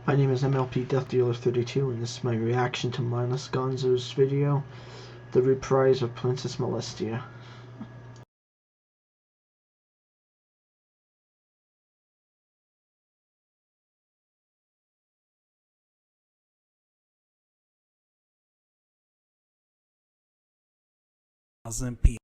My name is MLP Death Dealer 32, and this is my reaction to Mindless Gonzo's video, the reprise of Princess Moelstia. Thousand people.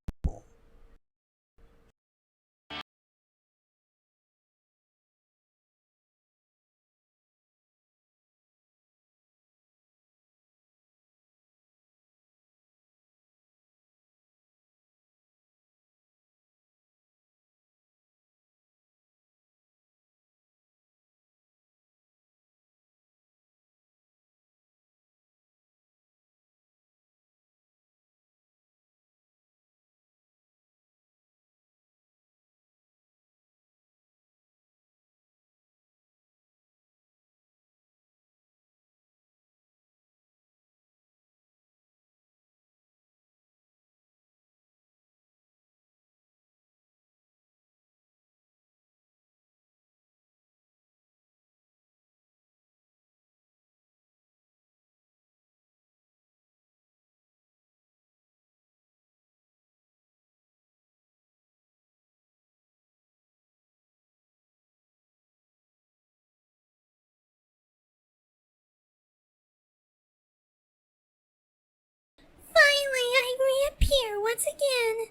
Finally, I reappear once again.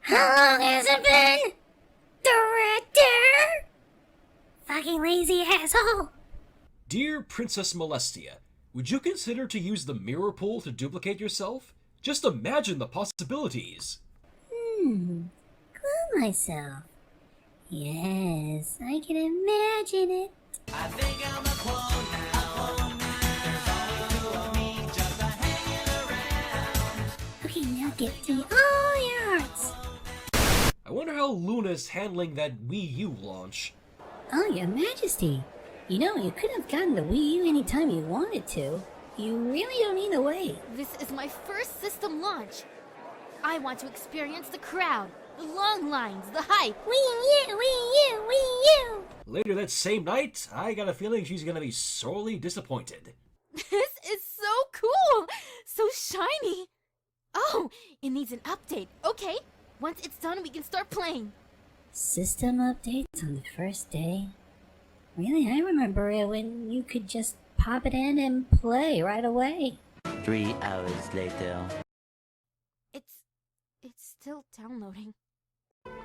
How long has it been? Director? Fucking lazy asshole. Dear Princess Moelstia, would you consider to use the mirror pool to duplicate yourself? Just imagine the possibilities. Clone myself. Yes, I can imagine it. I think I'm a clone now. There's always two of me just hanging around. Okay, now give me all your hearts. I wonder how Luna's handling that Wii U launch. Oh, your majesty. You know, you could have gotten the Wii U anytime you wanted to. You really don't need to wait. This is my first system launch. I want to experience the crowd, the long lines, the hype. Wii U, Wii U, Wii U. Later that same night, I got a feeling she's gonna be sorely disappointed. This is so cool! So shiny! Oh, it needs an update. Okay, once it's done, we can start playing. System updates on the first day? Really, I remember it when you could just pop it in and play right away. 3 hours later. It's still downloading.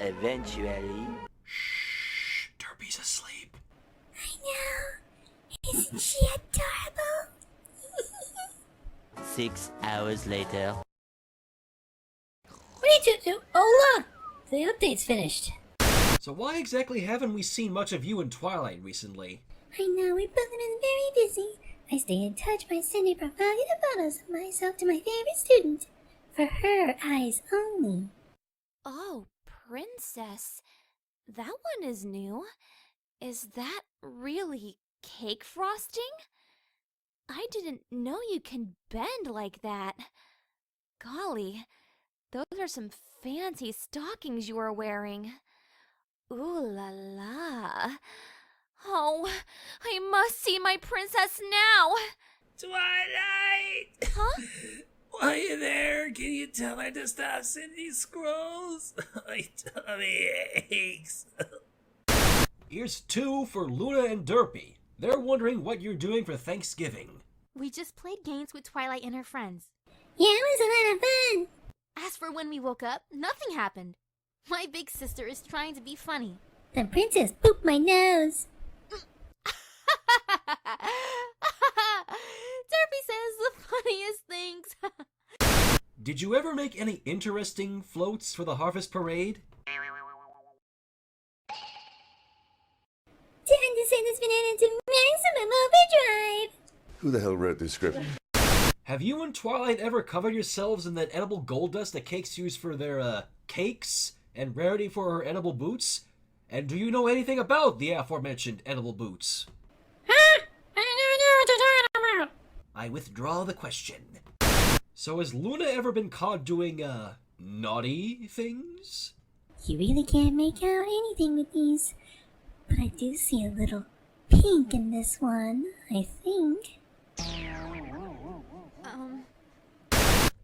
Eventually. Shh, Derpy's asleep. I know. Isn't she adorable? 6 hours later. What did you do? Oh, look! The update's finished. So why exactly haven't we seen much of you in Twilight recently? I know, we've both been very busy. I stay in touch by sending provocative photos of myself to my favorite student. For her eyes only. Oh, Princess. That one is new. Is that really cake frosting? I didn't know you can bend like that. Golly, those are some fancy stockings you are wearing. Ooh la la. Oh, I must see my princess now. Twilight! Huh? Why you there? Can you tell her to stop sending scrolls? My tummy aches. Here's 2 for Luna and Derpy. They're wondering what you're doing for Thanksgiving. We just played games with Twilight and her friends. Yeah, it was a lot of fun. As for when we woke up, nothing happened. My big sister is trying to be funny. The princess pooped my nose. Derpy says the funniest things. Did you ever make any interesting floats for the Harvest Parade? Time to send this banana to maximum overdrive. Who the hell wrote this script? Have you and Twilight ever covered yourselves in that edible gold dust that cakes use for their, cakes? And Rarity for her edible boots? And do you know anything about the aforementioned edible boots? Huh? I don't know what you're talking about. I withdraw the question. So has Luna ever been caught doing, naughty things? You really can't make out anything with these. But I do see a little pink in this one, I think.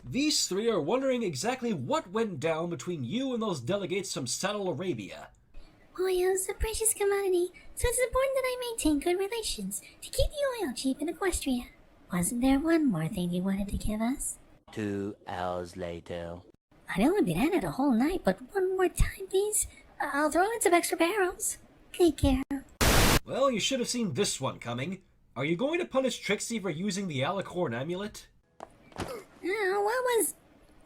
These three are wondering exactly what went down between you and those delegates from Saddle Arabia. Oil is a precious commodity, so it's important that I maintain good relations to keep the oil cheap in Equestria. Wasn't there one more thing you wanted to give us? 2 hours later. I'd only been at it a whole night, but one more time, please. I'll throw in some extra barrels. Take care. Well, you should have seen this one coming. Are you going to punish Trixie for using the Alicorn amulet? What was...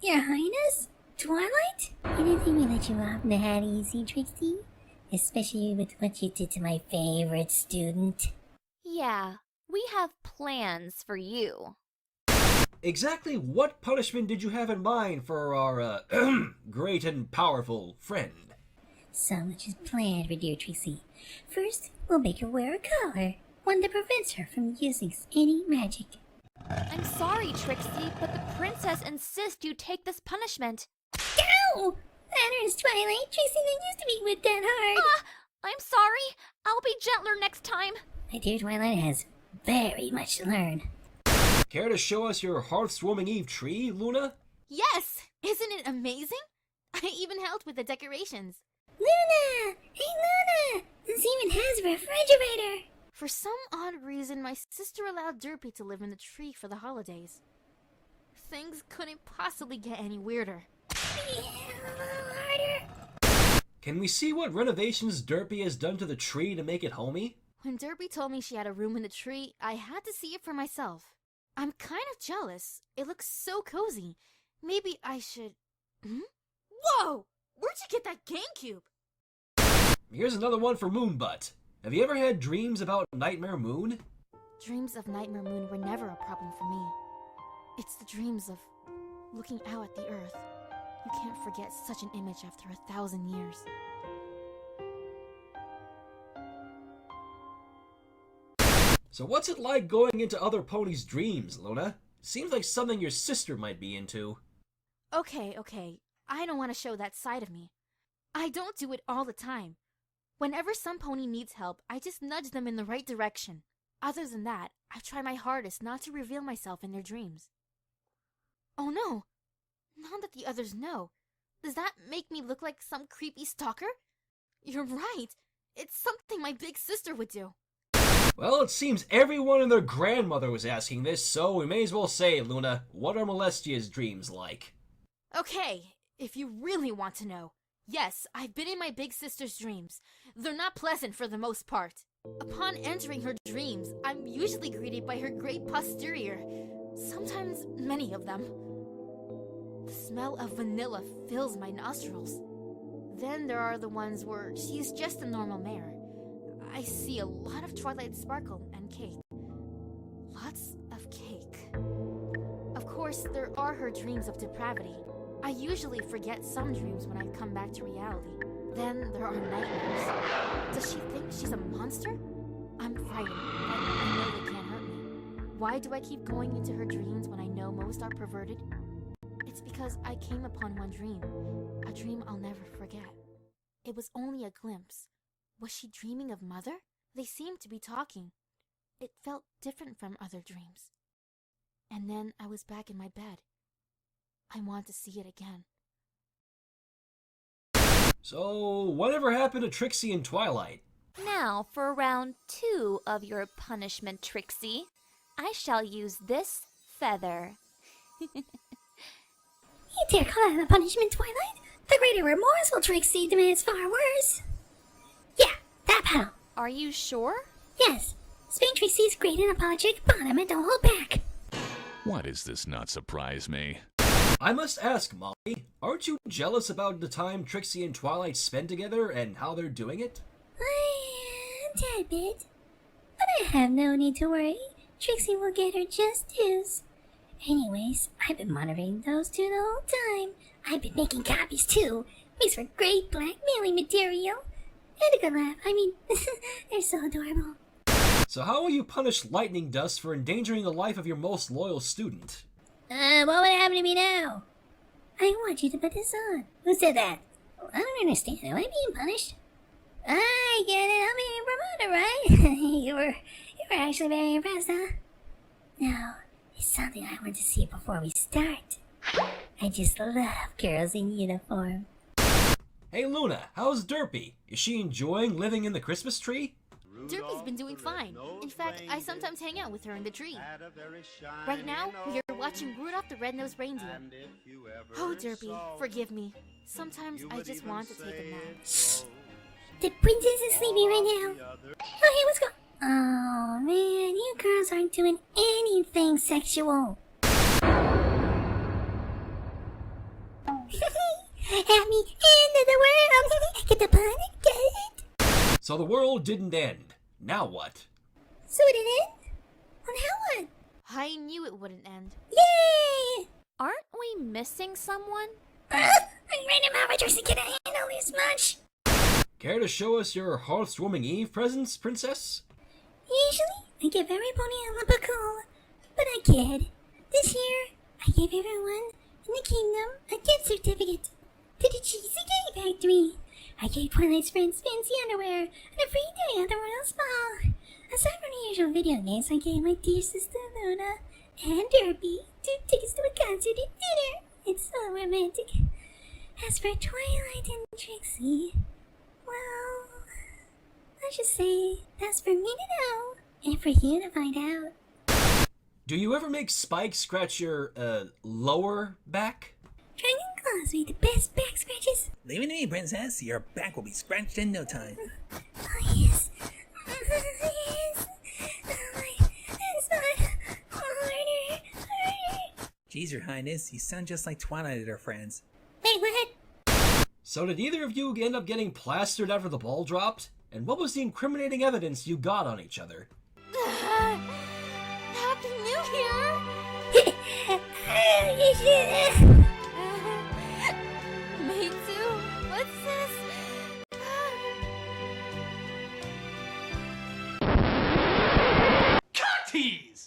Your Highness? Twilight? You didn't think we let you off that easy, Trixie? Especially with what you did to my favorite student. Yeah, we have plans for you. Exactly what punishment did you have in mind for our, great and powerful friend? So much is planned for dear Trixie. First, we'll make her wear a collar, one that prevents her from using any magic. I'm sorry, Trixie, but the princess insists you take this punishment. Ow! That hurts, Twilight. Trixie didn't used to be whipped that hard. I'm sorry. I'll be gentler next time. My dear Twilight has very much to learn. Care to show us your hearth-swarming Eve tree, Luna? Yes! Isn't it amazing? I even helped with the decorations. Luna! Hey, Luna! This even has a refrigerator. For some odd reason, my sister allowed Derpy to live in the tree for the holidays. Things couldn't possibly get any weirder. Yeah, a little harder. Can we see what renovations Derpy has done to the tree to make it homey? When Derpy told me she had a room in the tree, I had to see it for myself. I'm kind of jealous. It looks so cozy. Maybe I should... Whoa! Where'd you get that GameCube? Here's another one for Moonbutt. Have you ever had dreams about Nightmare Moon? Dreams of Nightmare Moon were never a problem for me. It's the dreams of looking out at the earth. You can't forget such an image after 1,000 years. So what's it like going into other ponies' dreams, Luna? Seems like something your sister might be into. Okay. I don't want to show that side of me. I don't do it all the time. Whenever some pony needs help, I just nudge them in the right direction. Other than that, I try my hardest not to reveal myself in their dreams. Oh no! Now that the others know, does that make me look like some creepy stalker? You're right! It's something my big sister would do. Well, it seems everyone and their grandmother was asking this, so we may as well say, Luna, what are Moelstia's dreams like? Okay, if you really want to know. Yes, I've been in my big sister's dreams. They're not pleasant for the most part. Upon entering her dreams, I'm usually greeted by her great posterior. Sometimes many of them. The smell of vanilla fills my nostrils. Then there are the ones where she's just a normal mare. I see a lot of Twilight sparkle and cake. Lots of cake. Of course, there are her dreams of depravity. I usually forget some dreams when I come back to reality. Then there are nightmares. Does she think she's a monster? I'm frightened, but I know they can't hurt me. Why do I keep going into her dreams when I know most are perverted? It's because I came upon one dream. A dream I'll never forget. It was only a glimpse. Was she dreaming of Mother? They seemed to be talking. It felt different from other dreams. And then I was back in my bed. I want to see it again. So, whatever happened to Trixie and Twilight? Now, for round 2 of your punishment, Trixie, I shall use this feather. You dare call that a punishment, Twilight? The greater remorse will Trixie demands far worse. Yeah, that pedal. Are you sure? Yes. Spank Trixie's great and apologetic bottom and don't hold back. Why does this not surprise me? I must ask, Molly, aren't you jealous about the time Trixie and Twilight spend together and how they're doing it? A tad bit. But I have no need to worry. Trixie will get her just dues. Anyways, I've been monitoring those two the whole time. I've been making copies too. Makes for great blackmailing material. And a good laugh. I mean, they're so adorable. So how will you punish Lightning Dust for endangering the life of your most loyal student? What would happen to me now? I want you to put this on. Who said that? I don't understand. Am I being punished? I get it. I'm being promoted, right? you were actually very impressed, huh? Now, it's something I want to see before we start. I just love girls in uniform. Hey Luna, how's Derpy? Is she enjoying living in the Christmas tree? Derpy's been doing fine. In fact, I sometimes hang out with her in the tree. Right now, we are watching Rudolph the Red-Nosed Reindeer. Oh, Derpy, forgive me. Sometimes I just want to take a nap. Shh! The princess is sleeping right now. Oh, hey, what's going? Oh man, you girls aren't doing anything sexual. Happy end of the world. Get the pun? Get it? So the world didn't end. Now what? So it didn't end? Well, now what? I knew it wouldn't end. Yay! Aren't we missing someone? I'm ready, Mama Trixie. Can I handle this much? Care to show us your hearth-warming Eve presents, princess? Usually, I give everybody a leprechaun, but I kid. This year, I gave everyone in the kingdom a gift certificate to the Cheesy Cake Factory. I gave Twilight's friends fancy underwear and a free day at the Royal Spa. Aside from the usual video games, I gave my dear sister Luna and Derpy 2 tickets to a concert and dinner. It's so romantic. As for Twilight and Trixie, well, let's just say that's for me to know and for you to find out. Do you ever make Spike scratch your, lower back? Dragon claws make the best back scratches. Leave it to me, princess. Your back will be scratched in no time. Oh, yes. Yes. Oh, it's not harder. Jeez, your highness, you sound just like Twilight and her friends. Wait, what? So did either of you end up getting plastered after the ball dropped? And what was the incriminating evidence you got on each other? Happy New Year! You should. Me too. What's this? Cunties!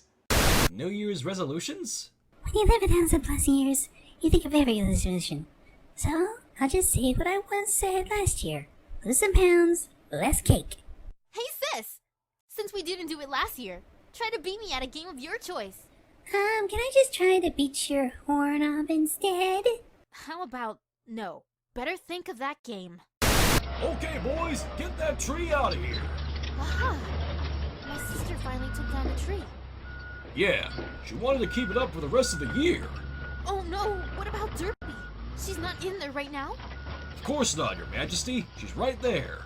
New Year's resolutions? When you live 1,000 plus years, you think of every resolution. So, I'll just say what I once said last year. Lose some pounds, less cake. Hey sis! Since we didn't do it last year, try to beat me at a game of your choice. Can I just try to beat your horn off instead? How about no? Better think of that game. Okay, boys, get that tree out of here. Aha! My sister finally took down the tree. Yeah, she wanted to keep it up for the rest of the year. Oh no! What about Derpy? She's not in there right now? Of course not, Your Majesty. She's right there.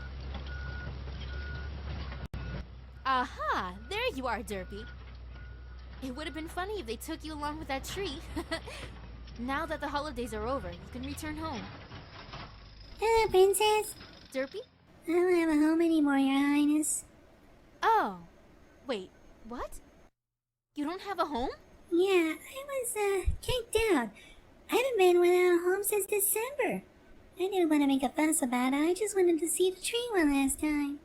Aha! There you are, Derpy. It would have been funny if they took you along with that tree. Now that the holidays are over, you can return home. Hello, Princess. Derpy? I don't have a home anymore, Your Highness. Oh. Wait, what? You don't have a home? Yeah, I was, kicked out. I haven't been without a home since December. I didn't want to make a fuss about it. I just wanted to see the tree one last time.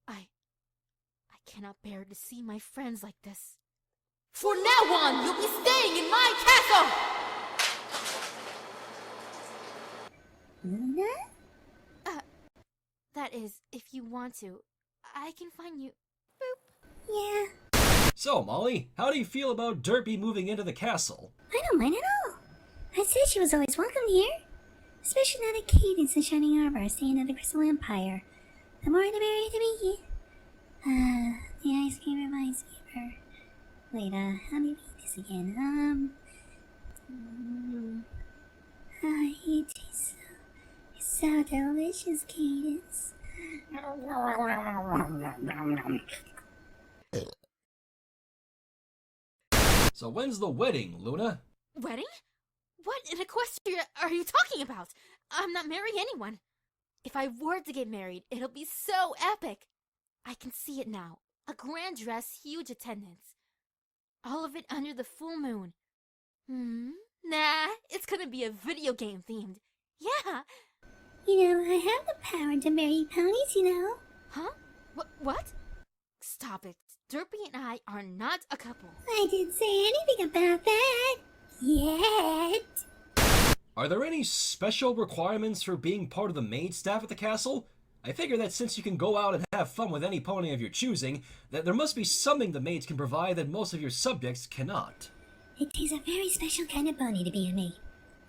I cannot bear to see my friends like this. For now on, you'll be staying in my castle! Luna? That is, if you want to. I can find you. Boop. Yeah, So, Molly, how do you feel about Derpy moving into the castle? I don't mind at all. I said she was always welcome here. Especially now that Cadence and Shining Arbor are staying at the Crystal Empire. The more the merrier to be. The ice cream reminds me of her. Wait, how do you eat this again? It tastes so delicious, Cadence. So when's the wedding, Luna? Wedding? What in Equestria are you talking about? I'm not marrying anyone. If I were to get married, it'll be so epic. I can see it now. A grand dress, huge attendance. All of it under the full moon. Nah, it's gonna be a video game themed. Yeah. You know, I have the power to marry ponies, you know. Huh? What? Stop it. Derpy and I are not a couple. I didn't say anything about that. Yet. Are there any special requirements for being part of the maid staff at the castle? I figure that since you can go out and have fun with any pony of your choosing, that there must be something the maids can provide that most of your subjects cannot. It takes a very special kind of pony to be a maid.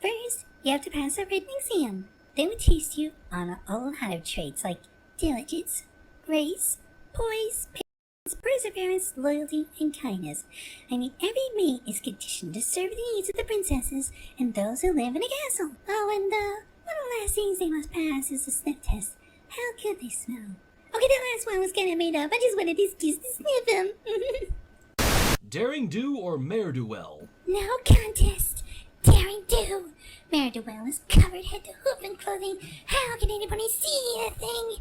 First, you have to pass a written exam. They would teach you on all hive traits like diligence, grace, poise, patience, perseverance, loyalty, and kindness. I mean, every maid is conditioned to serve the needs of the princesses and those who live in a castle. Oh, and one of the last things they must pass is the sniff test. How could they smell? Okay, the last one was kind of made up. I just wanted these kids to sniff them. Daring do or mare do well? No contest. Daring do. Mare do well is covered head to hoof in clothing. How can anybody see a thing?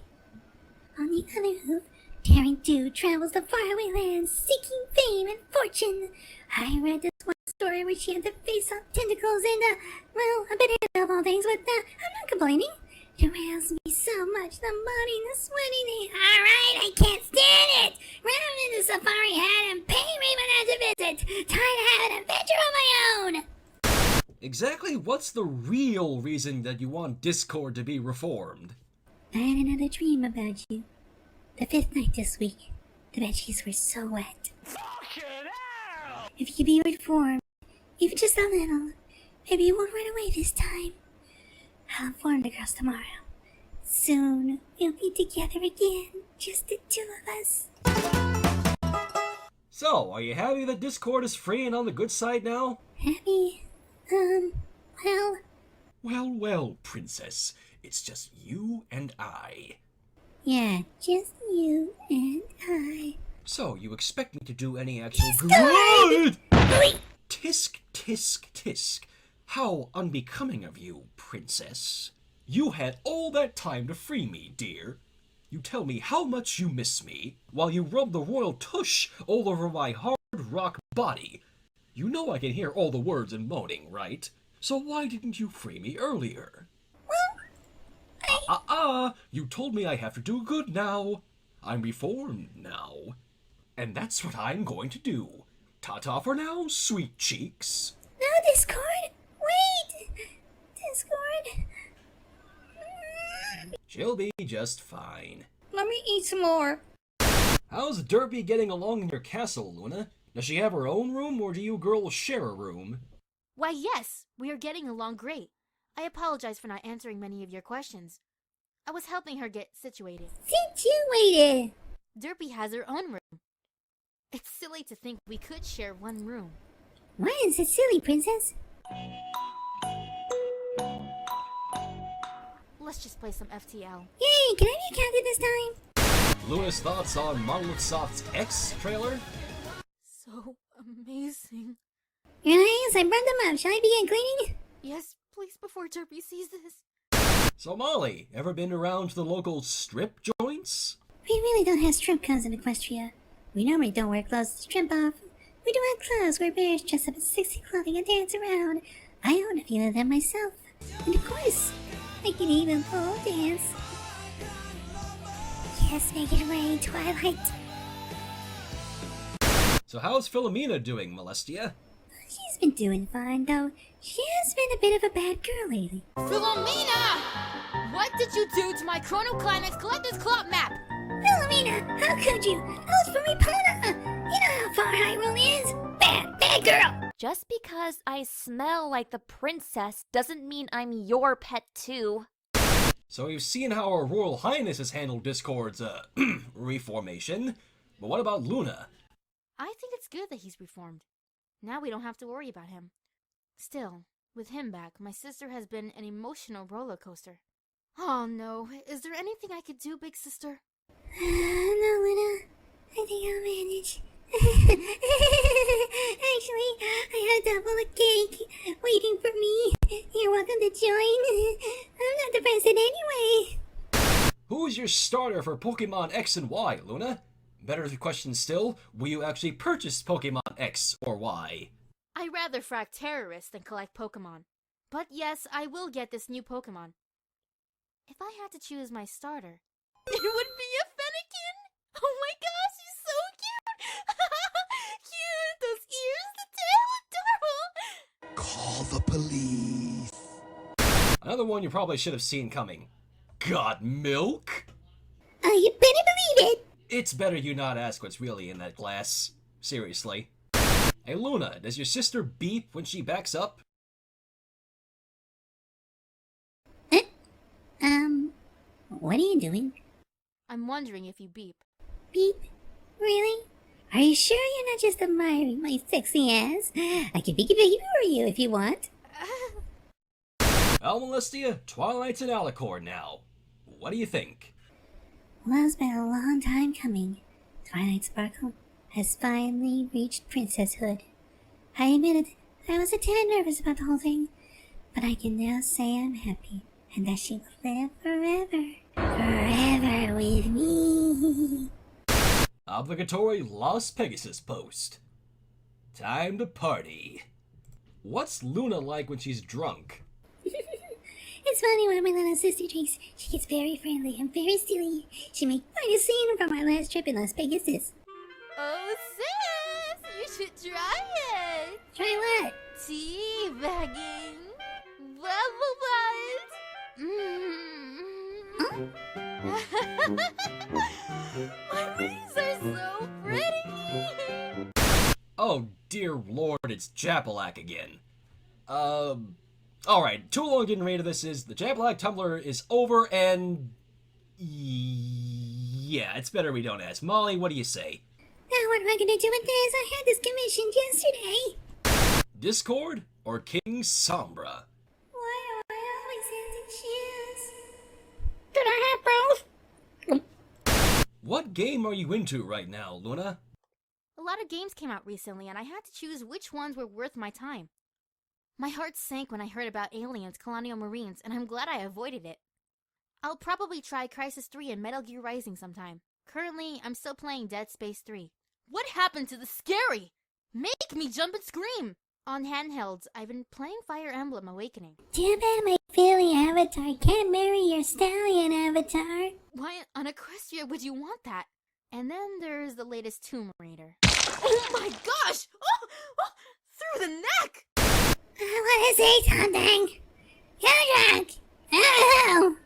On the other hoof, Daring do travels to faraway lands, seeking fame and fortune. I read this one story where she had to face off tentacles and, well, a bit of all things, but I'm not complaining. It aroused me so much, the moaning, the sweating, alright, I can't stand it! Round in the safari hat and pay Raymond as a visit! Time to have an adventure of my own! Exactly what's the real reason that you want Discord to be reformed? I had another dream about you. The 5th night this week. The bedsheets were so wet. If you could be reformed, even just a little, maybe you won't run away this time. I'll inform the girls tomorrow. Soon, we'll be together again, just the two of us. So, are you happy that Discord is free and on the good side now? Happy? Well... Well, princess. It's just you and I. Yeah, just you and I. So, you expect me to do any actual Discord! good? Tisk, tisk, tisk. How unbecoming of you, princess. You had all that time to free me, dear. You tell me how much you miss me, while you rub the royal tush all over my hard rock body. You know I can hear all the words and moaning, right? So why didn't you free me earlier? You told me I have to do good now. I'm reformed now. And that's what I'm going to do. Ta-ta for now, sweet cheeks. No, Discord! Wait! Discord! She'll be just fine. Let me eat some more. How's Derpy getting along in your castle, Luna? Does she have her own room, or do you girls share a room? Why, yes, we are getting along great. I apologize for not answering many of your questions. I was helping her get situated. Situated! Derpy has her own room. It's silly to think we could share one room. Why is it silly, princess? Let's just play some FTL. Yay, can I be counted this time? Luna's thoughts on Monolith Soft's X trailer? So amazing. Your eyes, I brought them up. Shall I begin cleaning? Yes, please, before Derpy sees this. So Molly, ever been around to the local strip joints? We really don't have strip clubs in Equestria. We normally don't wear clothes to strip off. We do have clubs where bears dress up in sexy clothing and dance around. I own a few of them myself. And of course, I can even pole dance. Yes, make it rain, Twilight. So how's Philomena doing, Moelstia? She's been doing fine, though. She has been a bit of a bad girl lately. Philomena! What did you do to my Chrono Climax Collector's Club map? Philomena, how could you? That was for Epona. You know how far Hyrule is. Bad girl. Just because I smell like the princess doesn't mean I'm your pet too. So we've seen how our Royal Highness has handled Discord's, reformation. But what about Luna? I think it's good that he's reformed. Now we don't have to worry about him. Still, with him back, my sister has been an emotional roller coaster. Oh no, is there anything I could do, big sister? No, Luna. I think I'll manage. Actually, I have double a cake waiting for me. You're welcome to join. I'm not the president anyway. Who's your starter for Pokemon X and Y, Luna? Better question still, will you actually purchase Pokemon X or Y? I rather frag terrorists than collect Pokemon. But yes, I will get this new Pokemon. If I had to choose my starter, it would be a Fennekin! Oh my gosh, he's so cute! Cute! Those ears, the tail, adorable! Call the police. Another one you probably should have seen coming. Got milk? Oh, you better believe it! It's better you not ask what's really in that glass. Seriously. Hey Luna, does your sister beep when she backs up? What are you doing? I'm wondering if you beep. Beep? Really? Are you sure you're not just admiring my sexy ass? I can be beep for you if you want. Well, Moelstia, Twilight's in Alicorn now. What do you think? Well, it's been a long time coming. Twilight Sparkle has finally reached princesshood. I admit it, I was a tad nervous about the whole thing, but I can now say I'm happy, and that she will live forever. Forever with me. Obligatory Las Pegasus post. Time to party. What's Luna like when she's drunk? It's funny when my little sister drinks. She gets very friendly and very silly. She made quite a scene from our last trip in Las Pegasus. Oh, sis! You should try it! Try what? Teabagging! Bubble My wings are so pretty! Oh dear lord, it's Japalac again. Alright, too long getting rid of this is the Japalac Tumblr is over and... yeah, it's better we don't ask. Molly, what do you say? Now what am I gonna do with this? I had this commissioned yesterday. Discord or King Sombra? Why do I always have to choose? Could I have both? What game are you into right now, Luna? A lot of games came out recently, and I had to choose which ones were worth my time. My heart sank when I heard about aliens, colonial marines, and I'm glad I avoided it. I'll probably try Crysis 3 and Metal Gear Rising sometime. Currently, I'm still playing Dead Space 3. What happened to the scary? Make me jump and scream! On handhelds, I've been playing Fire Emblem Awakening. Too bad my filly avatar can't marry your stallion avatar. Why on Equestria would you want that? And then there's the latest Tomb Raider. Oh my gosh! Oh, through the neck! I want to say something. You're drunk. Oh,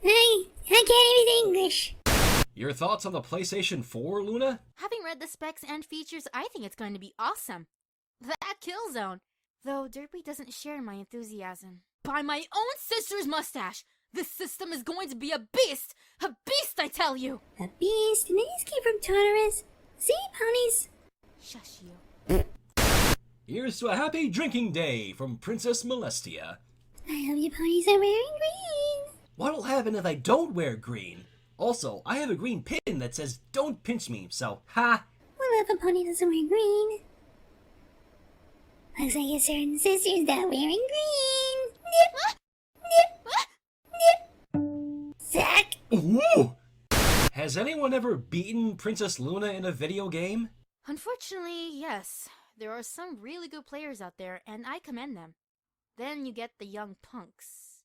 I can't even English. Your thoughts on the PlayStation 4, Luna? Having read the specs and features, I think it's going to be awesome. That kill zone. Though Derpy doesn't share my enthusiasm. By my own sister's mustache! This system is going to be a beast! A beast, I tell you! A beast? And these came from Tartarus. See, ponies? Shush you. Here's to a happy drinking day from Princess Moelstia. I hope you ponies are wearing green. What'll happen if I don't wear green? Also, I have a green pin that says don't pinch me, so ha! Well, if a pony doesn't wear green. Looks like a certain sister's not wearing green. Nip! Nip! Nip! Suck! Ooh! Has anyone ever beaten Princess Luna in a video game? Unfortunately, yes. There are some really good players out there, and I commend them. Then you get the young punks.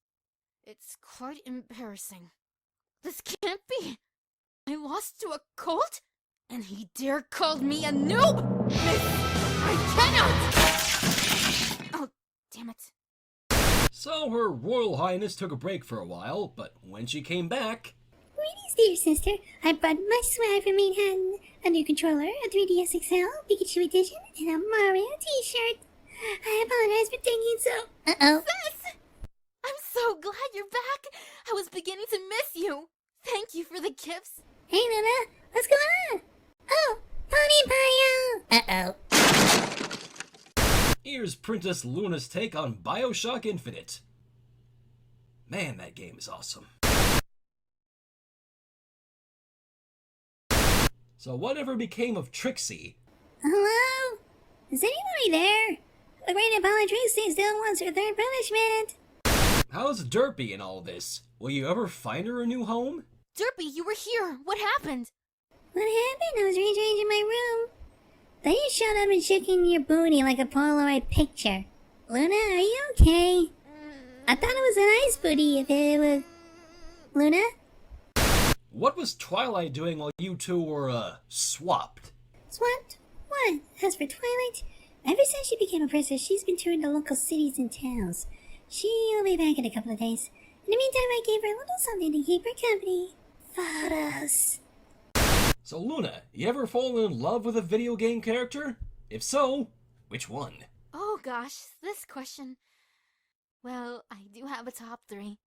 It's quite embarrassing. This can't be! I lost to a cult? And he dare called me a noob! Miss, I cannot! Oh, damn it. So Her Royal Highness took a break for a while, but when she came back... Greetings, dear sister. I brought my swag from Manhattan. A new controller, a 3DS XL, Pikachu Edition, and a Mario t-shirt. I apologize for taking so... Uh-oh. Sis! I'm so glad you're back! I was beginning to miss you! Thank you for the gifts! Hey, Luna, what's going on? Oh, Pony Bio! Uh-oh. Here's Princess Luna's take on Bioshock Infinite. Man, that game is awesome. So whatever became of Trixie? Hello? Is anybody there? The Great Apollo Trixie still wants her third punishment. How's Derpy in all this? Will you ever find her a new home? Derpy, you were here! What happened? What happened? I was rearranging my room. Then you showed up and shook in your booty like a Polaroid picture. Luna, are you okay? I thought it was a nice booty if it was... Luna? What was Twilight doing while you two were, swapped? Swapped? What? As for Twilight, ever since she became a princess, she's been touring the local cities and towns. She'll be back in a couple of days. In the meantime, I gave her a little something to keep her company. photos. So Luna, you ever fallen in love with a video game character? If so, which one? Oh gosh, this question. Well, I do have a top 3.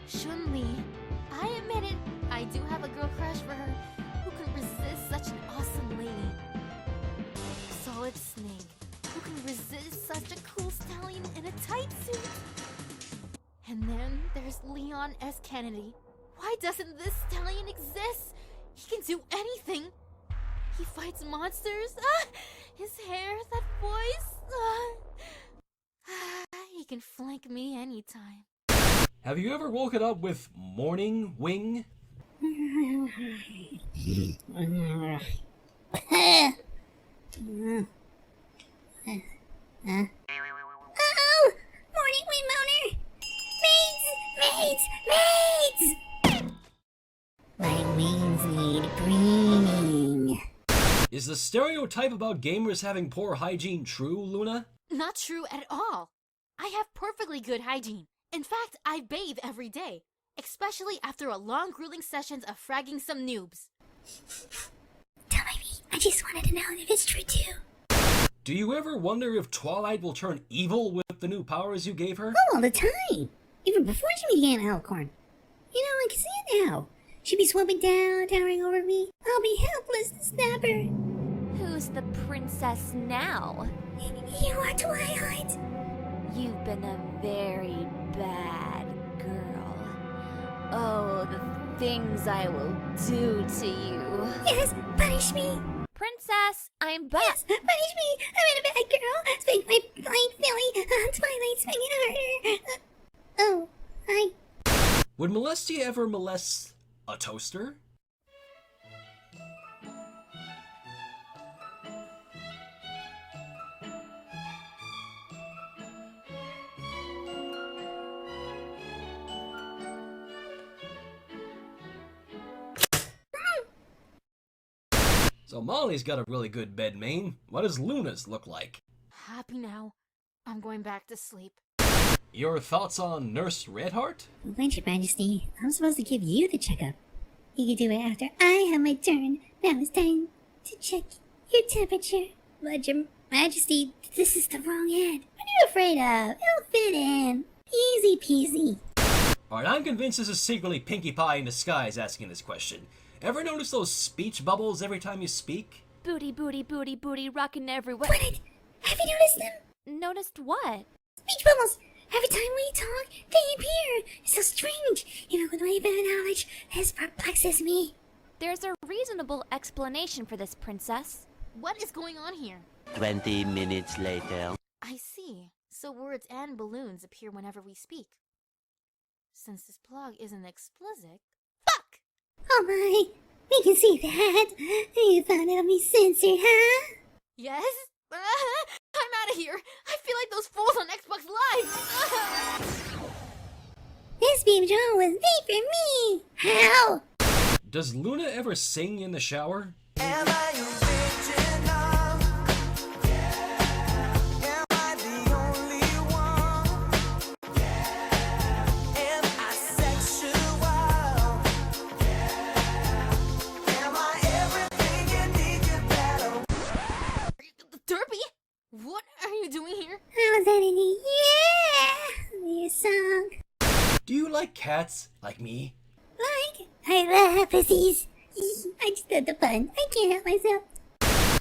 Chun-Li. I admit it, I do have a girl crush for her. Who can resist such an awesome lady? Solid Snake. Who can resist such a cool stallion in a tight suit? And then there's Leon S. Kennedy. Why doesn't this stallion exist? He can do anything. He fights monsters. His hair, that voice. He can flank me anytime. Have you ever woken up with morning wing? Oh! Morning wind moaner! Maids! Maids! Maids! My wings need greening. Is the stereotype about gamers having poor hygiene true, Luna? Not true at all. I have perfectly good hygiene. In fact, I bathe every day, especially after a long grueling sessions of fragging some noobs. Don't mind me. I just wanted to know if it's true too. Do you ever wonder if Twilight will turn evil with the new powers you gave her? Oh, all the time. Even before she began Alicorn. You know, I can see it now. She'd be swooping down, towering over me. I'll be helpless to snap her. Who's the princess now? You are Twilight. You've been a very bad girl. Oh, the things I will do to you. Yes, punish me. Princess, I'm back. Yes, punish me. I'm a bad girl. Spank my blind filly. Twilight, spank it harder. Oh, hi. Would Moelstia ever molest a toaster? So Molly's got a really good bed main. What does Luna's look like? Happy now. I'm going back to sleep. Your thoughts on Nurse Redheart? Thank your majesty. I'm supposed to give you the checkup. You can do it after I have my turn. Now it's time to check your temperature. But your majesty, this is the wrong head. What are you afraid of? It'll fit in. Easy peasy. Alright, I'm convinced this is secretly Pinkie Pie in disguise asking this question. Ever notice those speech bubbles every time you speak? Booty, booty, booty, booty, rockin' everywhere. What? Have you noticed them? Noticed what? Speech bubbles. Every time we talk, they appear. It's so strange. Even with my bad knowledge, this perplexes me. There's a reasonable explanation for this, princess. What is going on here? 20 minutes later. I see. So words and balloons appear whenever we speak. Since this blog isn't explicit... Fuck! Oh my, we can see that. You thought it'll be censored, huh? Yes? I'm out of here. I feel like those fools on Xbox Live. This beam drone was made for me. How? Does Luna ever sing in the shower? Am I original? Am I the only one? Am I sexual? Am I everything you need to battle? Derpy? What are you doing here? I was editing, your song. Do you like cats like me? Like, I love pussies. I just had the fun. I can't help myself.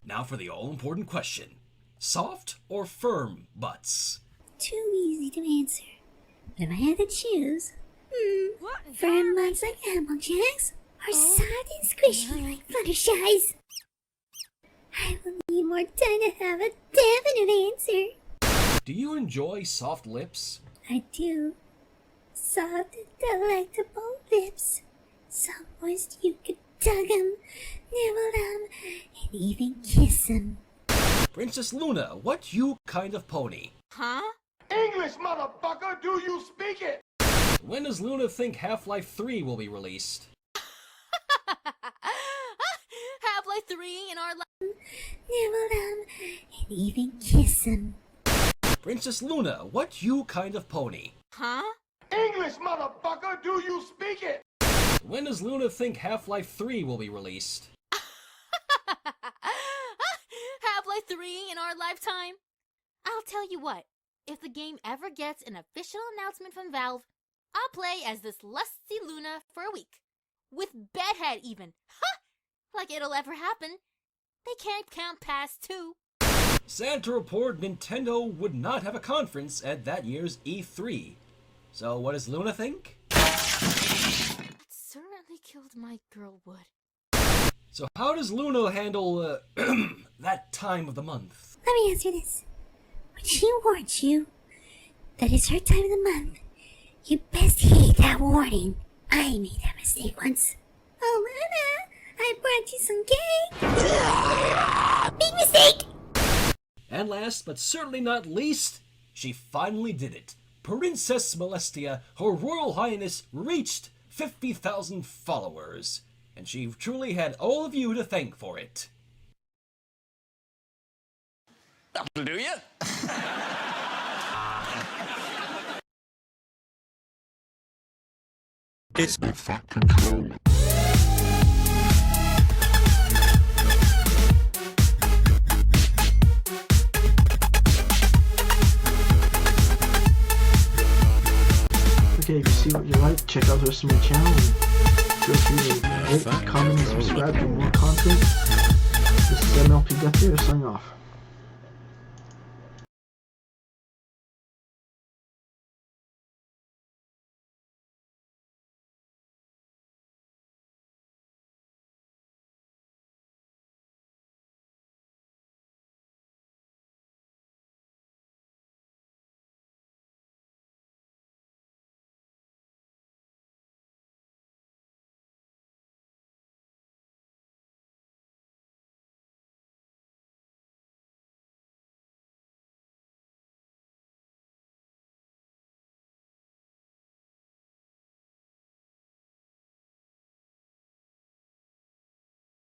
Now for the all-important question. Soft or firm butts? Too easy to answer. But if I had to choose, firm butts like apple jacks, or soft and squishy like Fluttershy's. I will need more time to have a definite answer. Do you enjoy soft lips? I do. Soft and delectable lips. So moist you could tug 'em, nibble 'em, and even kiss 'em. Princess Luna, what you kind of pony? Huh? English, motherfucker! Do you speak it? When does Luna think Half-Life 3 will be released? Half-Life 3 in our life. Nibble 'em, and even kiss 'em. Princess Luna, what you kind of pony? Huh? English, motherfucker! Do you speak it? When does Luna think Half-Life 3 will be released? Half-Life 3 in our lifetime? I'll tell you what, if the game ever gets an official announcement from Valve, I'll play as this lusty Luna for a week. With Bedhead even. Ha! Like it'll ever happen. They can't count past 2. Sad to report, Nintendo would not have a conference at that year's E3. So what does Luna think? It certainly killed my girl would. So how does Luna handle, that time of the month? Let me ask you this. When she warns you that it's her time of the month, you best heed that warning. I made that mistake once. Oh, Luna, I brought you some cake. Big mistake. And last but certainly not least, she finally did it. Princess Moelstia, Her Royal Highness, reached 50,000 followers. And she truly had all of you to thank for it. That'll do you. It's the fucking control. Okay, if you see what you like, check out the rest of my channel and feel free to rate, comment, and subscribe for more content. This is MLP Death here, signing off.